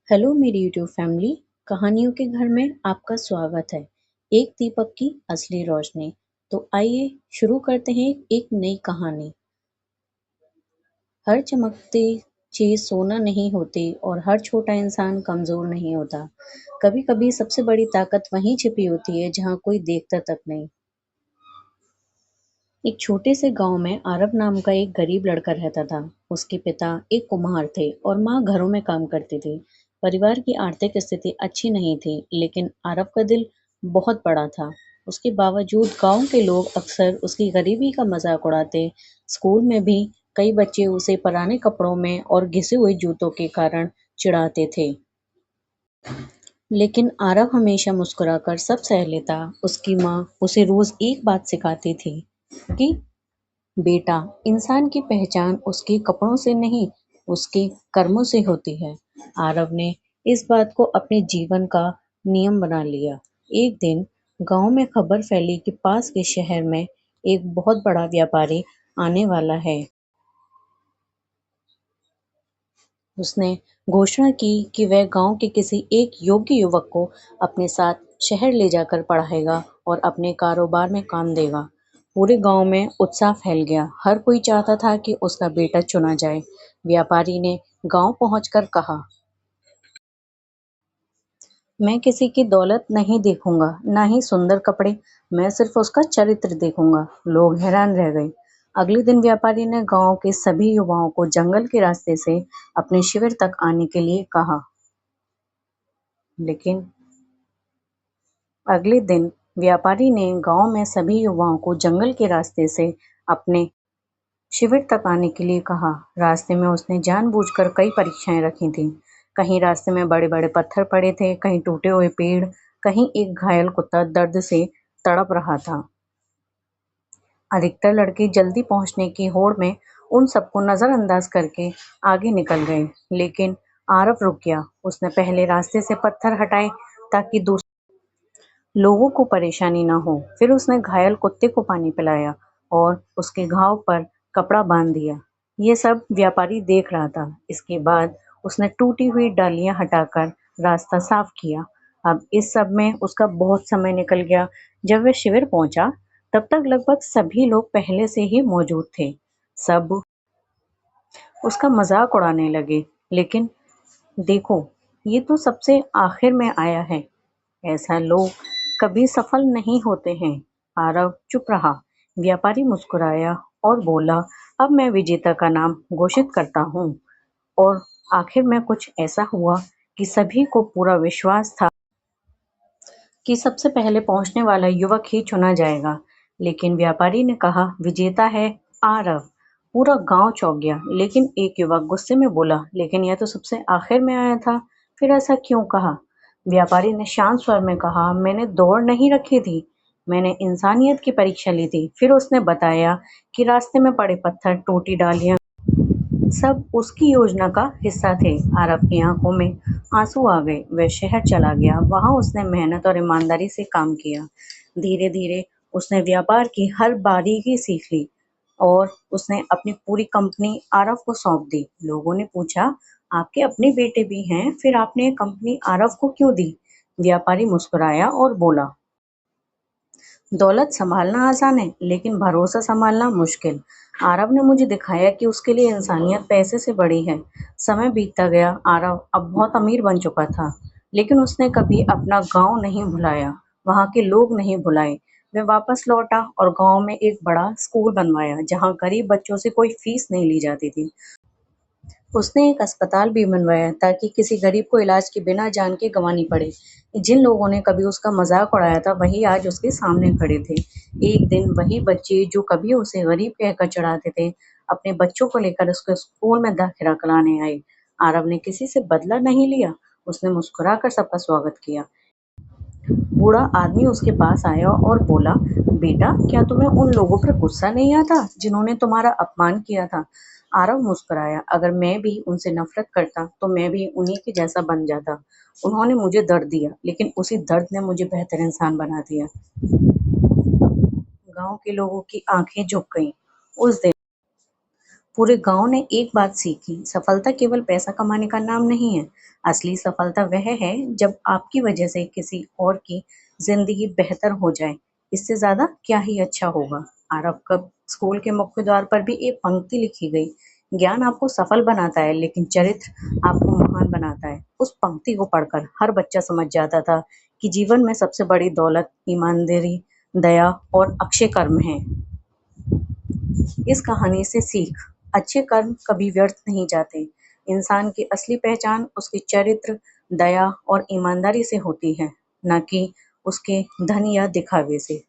Hello मेरी YouTube family. कहानियों के घर में आपका स्वागत है। एक दीपक की असली रोशनी। तो आइए शुरू करते हैं एक नई कहानी। हर चमकती चीज सोना नहीं होती और हर छोटा इंसान कमजोर नहीं होता। कभी कभी सबसे बड़ी ताकत वहीं छिपी होती है जहाँ कोई देखता तक नहीं। एक छोटे से गांव में आरव नाम का एक गरीब लड़का रहता था। उसके पिता एक कुम्हार थे और माँ घरों में काम करती थी। परिवार की आर्थिक स्थिति अच्छी नहीं थी, लेकिन आरव का दिल बहुत बड़ा था। उसके बावजूद गांव के लोग अक्सर उसकी गरीबी का मजाक उड़ाते। स्कूल में भी कई बच्चे उसे पुराने कपड़ों में और घिसे हुए जूतों के कारण चिढ़ाते थे। लेकिन आरव हमेशा मुस्कुराकर सब सह लेता। उसकी माँ उसे रोज एक बात सिखाती थी कि बेटा, इंसान की पहचान उसके कपड़ों से नहीं, उसके कर्मों से होती है। आरव ने इस बात को अपने जीवन का नियम बना लिया। एक दिन गांव में खबर फैली कि पास के शहर में एक बहुत बड़ा व्यापारी आने वाला है। उसने घोषणा की कि वह गांव के किसी एक योग्य युवक को अपने साथ शहर ले जाकर पढ़ाएगा और अपने कारोबार में काम देगा। पूरे गांव में उत्साह फैल गया। हर कोई चाहता था कि उसका बेटा चुना जाए। व्यापारी ने गांव पहुंचकर कहा, मैं किसी की दौलत नहीं देखूंगा, ना ही सुंदर कपड़े, मैं सिर्फ उसका चरित्र देखूंगा। लोग हैरान रह गए। अगले दिन व्यापारी ने गांव के सभी युवाओं को जंगल के रास्ते से अपने शिविर तक आने के लिए कहा। लेकिन अगले दिन व्यापारी ने गांव में सभी युवाओं को जंगल के रास्ते से अपने शिविर तक आने के लिए कहा। रास्ते में उसने जानबूझकर कई परीक्षाएं रखी थीं। कहीं रास्ते में बड़े-बड़े पत्थर पड़े थे, कहीं टूटे हुए पेड़, कहीं एक घायल कुत्ता दर्द से तड़प रहा था। अधिकतर लड़के जल्दी पहुंचने की होड़ में उन सबको नजरअंदाज करके आगे निकल गए, लेकिन आरव रुक गया। उसने पहले रास्ते से पत्थर हटाए ताकि दूसरे लोगों को परेशानी ना हो। फिर उसने घायल कुत्ते को पानी पिलाया और उसके घाव पर कपड़ा बांध दिया। ये सब व्यापारी देख रहा था। इसके बाद उसने टूटी हुई डालियां हटाकर रास्ता साफ किया। अब इस सब में उसका बहुत समय निकल गया। जब वह शिविर पहुंचा, तब तक लगभग सभी लोग पहले से ही मौजूद थे। सब उसका मजाक उड़ाने लगे। लेकिन देखो, ये तो सबसे आखिर में आया है। ऐसा लोग कभी सफल नहीं होते हैं। आरव चुप रहा। व्यापारी मुस्कुराया और बोला, अब मैं विजेता का नाम घोषित करता हूँ। और आखिर में कुछ ऐसा हुआ कि सभी को पूरा विश्वास था कि सबसे पहले पहुंचने वाला युवक ही चुना जाएगा। लेकिन व्यापारी ने कहा, विजेता है आरव। पूरा गांव चौंक गया। लेकिन एक युवक गुस्से में बोला, लेकिन यह तो सबसे आखिर में आया था, फिर ऐसा क्यों कहा? व्यापारी ने शांत स्वर में कहा, मैंने दौड़ नहीं रखी थी, मैंने इंसानियत की परीक्षा ली थी। फिर उसने बताया कि रास्ते में पड़े पत्थर, टूटी डालियां सब उसकी योजना का हिस्सा थे। आरव की आंखों में आंसू आ गए। वह शहर चला गया। वहां उसने मेहनत और ईमानदारी से काम किया। धीरे धीरे उसने व्यापार की हर बारीकी सीख ली और उसने अपनी पूरी कंपनी आरव को सौंप दी। लोगों ने पूछा, आपके अपने बेटे भी हैं, फिर आपने ये कंपनी आरव को क्यों दी? व्यापारी मुस्कुराया और बोला, दौलत संभालना आसान है, लेकिन भरोसा संभालना मुश्किल। आरव ने मुझे दिखाया कि उसके लिए इंसानियत पैसे से बड़ी है। समय बीतता गया। आरव अब बहुत अमीर बन चुका था, लेकिन उसने कभी अपना गांव नहीं भुलाया, वहां के लोग नहीं भुलाए। वह वापस लौटा और गांव में एक बड़ा स्कूल बनवाया, जहां गरीब बच्चों से कोई फीस नहीं ली जाती थी। उसने एक अस्पताल भी बनवाया ताकि किसी गरीब को इलाज के बिना जान के गंवानी पड़े। जिन लोगों ने कभी उसका मजाक उड़ाया था, वही आज उसके सामने खड़े थे। एक दिन वही बच्चे जो कभी उसे गरीब कहकर चिढ़ाते थे, अपने बच्चों को लेकर उसके स्कूल में दाखिला कराने आए। आरव ने किसी से बदला नहीं लिया। उसने मुस्कुराकर सबका स्वागत किया। बूढ़ा आदमी उसके पास आया और बोला, बेटा, क्या तुम्हें उन लोगों पर गुस्सा नहीं आता जिन्होंने तुम्हारा अपमान किया था? आरव मुस्कुराया, अगर मैं भी उनसे नफरत करता तो मैं भी उन्हीं के जैसा बन जाता। उन्होंने मुझे दर्द दिया, लेकिन उसी दर्द ने मुझे बेहतर इंसान बना दिया। गांव के लोगों की आंखें झुक गईं। उस दिन पूरे गांव ने एक बात सीखी, सफलता केवल पैसा कमाने का नाम नहीं है। असली सफलता वह है जब आपकी वजह से किसी और की जिंदगी बेहतर हो जाए। इससे ज्यादा क्या ही अच्छा होगा। आरव कब स्कूल के मुख्य द्वार पर भी एक पंक्ति लिखी गई, ज्ञान आपको सफल बनाता है लेकिन चरित्र आपको महान बनाता है। उस पंक्ति को पढ़कर हर बच्चा समझ जाता था कि जीवन में सबसे बड़ी दौलत ईमानदारी, दया और अक्षय कर्म है। इस कहानी से सीख, अच्छे कर्म कभी व्यर्थ नहीं जाते। इंसान की असली पहचान उसके चरित्र, दया और ईमानदारी से होती है, न कि उसके धन या दिखावे से।